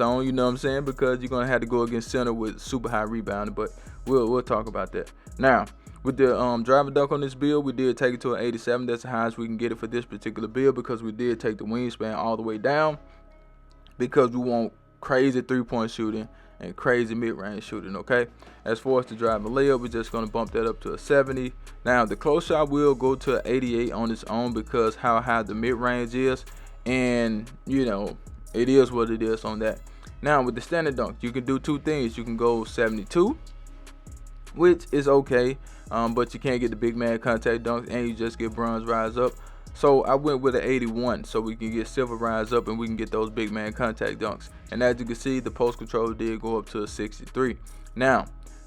on, you know what I'm saying, because you're gonna have to go against center with super high rebounding, but we'll talk about that. Now, with the driver dunk on this build, we did take it to an 87. That's the highest we can get it for this particular build, because we did take the wingspan all the way down, because we want crazy three-point shooting and crazy mid-range shooting. Okay, as far as the driving layup, we're just going to bump that up to a 70. Now the close shot will go to an 88 on its own, because how high the mid-range is, and you know, it is what it is on that. Now with the standard dunk, you can do two things. You can go 72, which is okay, but you can't get the big man contact dunks, and you just get bronze rise up. So I went with an 81, so we can get silver rise up and we can get those big man contact dunks. And as you can see, the post control did go up to a 63. Now,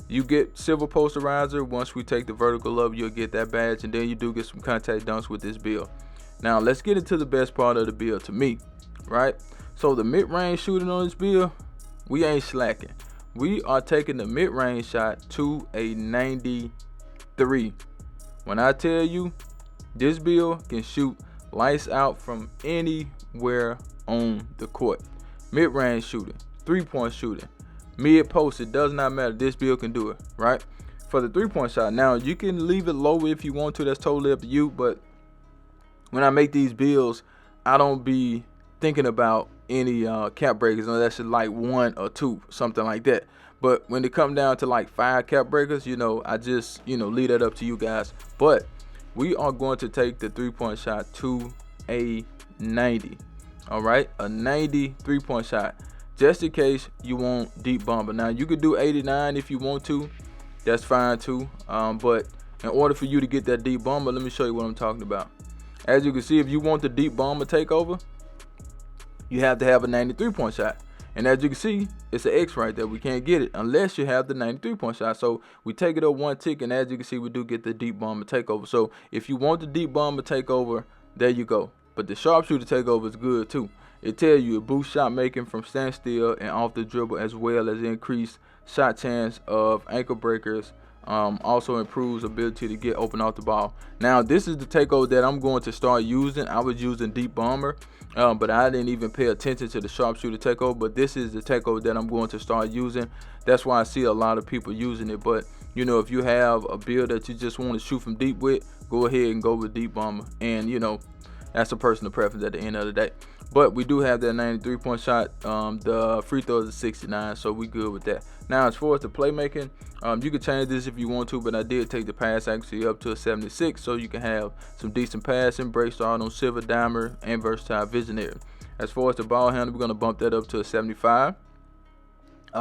you get silver posterizer. Once we take the vertical up, you'll get that badge, and then you do get some contact dunks with this build. Now, let's get into the best part of the build to me, right? So the mid-range shooting on this build, we ain't slacking. We are taking the mid-range shot to a 93. When I tell you, this build can shoot lights out from anywhere on the court. Mid-range shooting, three-point shooting, mid-post, it does not matter. This build can do it, right? For the three-point shot, now you can leave it low if you want to. That's totally up to you. But when I make these builds, I don't be thinking about any cap breakers unless it's like 1 or 2, something like that. But when it comes down to like 5 cap breakers, you know, I just, you know, leave that up to you guys. But we are going to take the three-point shot to a 90. All right, a 90 three-point shot, just in case you want deep bomber. Now you could do 89 if you want to, that's fine too. But in order for you to get that deep bomber, let me show you what I'm talking about. As you can see, if you want the deep bomber takeover, you have to have a 93-point shot. And as you can see, it's an X right there. We can't get it unless you have the 93-point shot. So we take it up 1 tick, and as you can see, we do get the deep bomber takeover. So if you want the deep bomber takeover, there you go. But the sharpshooter takeover is good too. It tells you it boosts shot making from standstill and off the dribble, as well as increased shot chance of ankle breakers. Also improves ability to get open off the ball. Now this is the takeover that I'm going to start using. I was using deep bomber, but I didn't even pay attention to the sharpshooter takeover. But this is the takeover that I'm going to start using. That's why I see a lot of people using it. But you know, if you have a build that you just want to shoot from deep with, go ahead and go with deep bomber. And you know, that's a personal preference at the end of the day. But we do have that 93-point shot. The free throws is 69, so we good with that. Now, as far as the playmaking, you can change this if you want to, but I did take the pass accuracy up to a 76, so you can have some decent passing, break start on silver, dimer, and versatile visionary. As far as the ball handle, we're going to bump that up to a 75.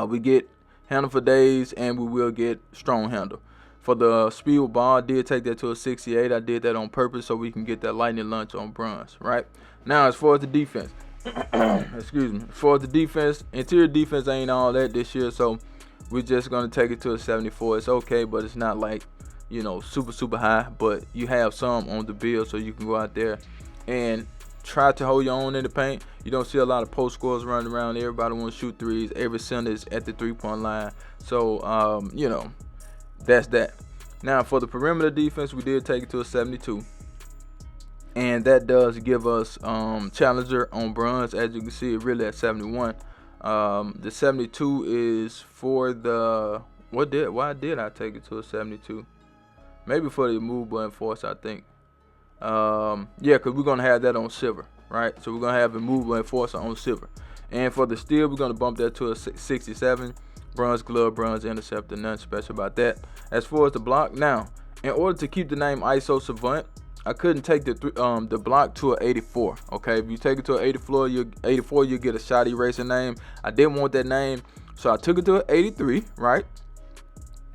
We get handle for days, and we will get strong handle. For the speed with ball, I did take that to a 68. I did that on purpose so we can get that lightning lunch on bronze, right? Now, as far as the defense, excuse me, as far as the defense, interior defense ain't all that this year, so we're just going to take it to a 74. It's okay, but it's not like, you know, super high, but you have some on the build, so you can go out there and try to hold your own in the paint. You don't see a lot of post scorers running around. Everybody wants to shoot threes. Every center is at the three-point line. So, you know, that's that. Now, for the perimeter defense, we did take it to a 72. And that does give us challenger on bronze. As you can see, it really at 71. The 72 is for the why did I take it to a 72? Maybe for the immovable enforcer, I think. Yeah, because we're gonna have that on silver, right? So we're gonna have immovable enforcer on silver. And for the steel, we're gonna bump that to a 67. Bronze glove, bronze interceptor, nothing special about that. As far as the block, now, in order to keep the name ISO Savant, I couldn't take the block to an 84. Okay, if you take it to an 84, you get a shot eraser name. I didn't want that name, so I took it to an 83, right?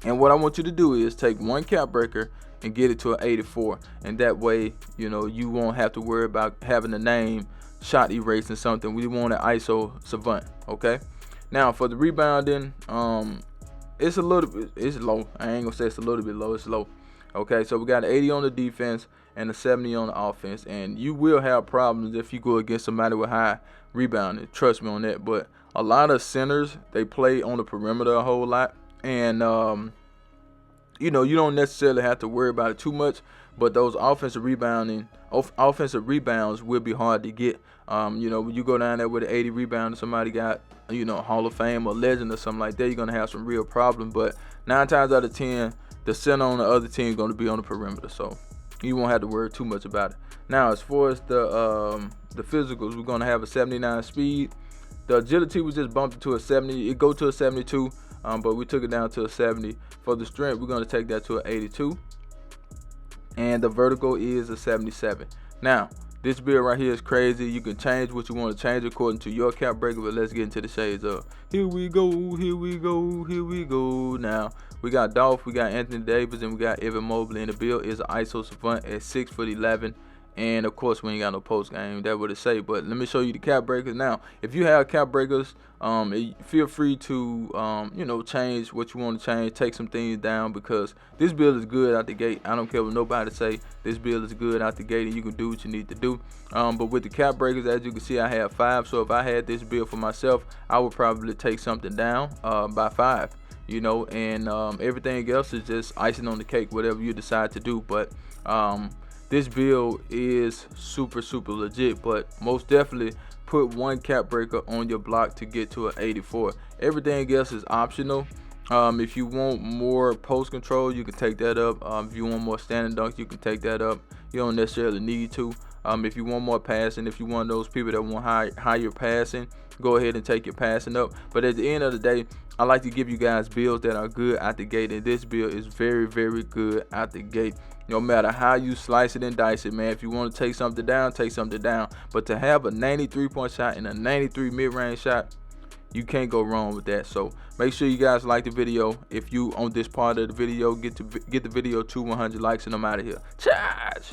And what I want you to do is take one cap breaker and get it to an 84, and that way, you know, you won't have to worry about having the name shot erasing something. We want an ISO Savant, okay? Now for the rebounding, it's low. I ain't gonna say it's a little bit low. It's low. Okay, so we got an 80 on the defense and a 70 on the offense, and you will have problems if you go against somebody with high rebounding. Trust me on that. But a lot of centers, they play on the perimeter a whole lot, and you know, you don't necessarily have to worry about it too much. but those offensive rebounds will be hard to get. You know, when you go down there with an 80 rebound and somebody got, you know, Hall of Fame or legend or something like that, you're gonna have some real problem. But 9 times out of 10, the center on the other team is gonna be on the perimeter, so you won't have to worry too much about it. Now, as far as the physicals, we're gonna have a 79 speed. The agility was just bumped to a 70. It go to a 72, but we took it down to a 70. For the strength, we're gonna take that to an 82, and the vertical is a 77. Now, this build right here is crazy. You can change what you want to change according to your cap breaker, but let's get into the shades of. Here we go, here we go, here we go. Now, we got Dolph, we got Anthony Davis, and we got Evan Mobley. And the build is an ISO Savant at 6'11". And of course, we ain't got no post game. That would it say. But let me show you the cap breakers. Now, if you have cap breakers, feel free to you know, change what you want to change. Take some things down, because this build is good out the gate. I don't care what nobody say. This build is good out the gate, and you can do what you need to do. But with the cap breakers, as you can see, I have 5. So if I had this build for myself, I would probably take something down by 5. You know, and everything else is just icing on the cake, whatever you decide to do. But this build is super legit, but most definitely put one cap breaker on your block to get to an 84. Everything else is optional. If you want more post control, you can take that up. If you want more standing dunk, you can take that up. You don't necessarily need to. If you want more passing, if you want those people that want higher passing, go ahead and take your passing up. But at the end of the day, I like to give you guys builds that are good out the gate, and this build is very good out the gate. No matter how you slice it and dice it, man. If you want to take something down, take something down. But to have a 93-point shot and a 93 mid-range shot, you can't go wrong with that. So make sure you guys like the video. If you on this part of the video, get the video to 100 likes, and I'm out of here. Charge!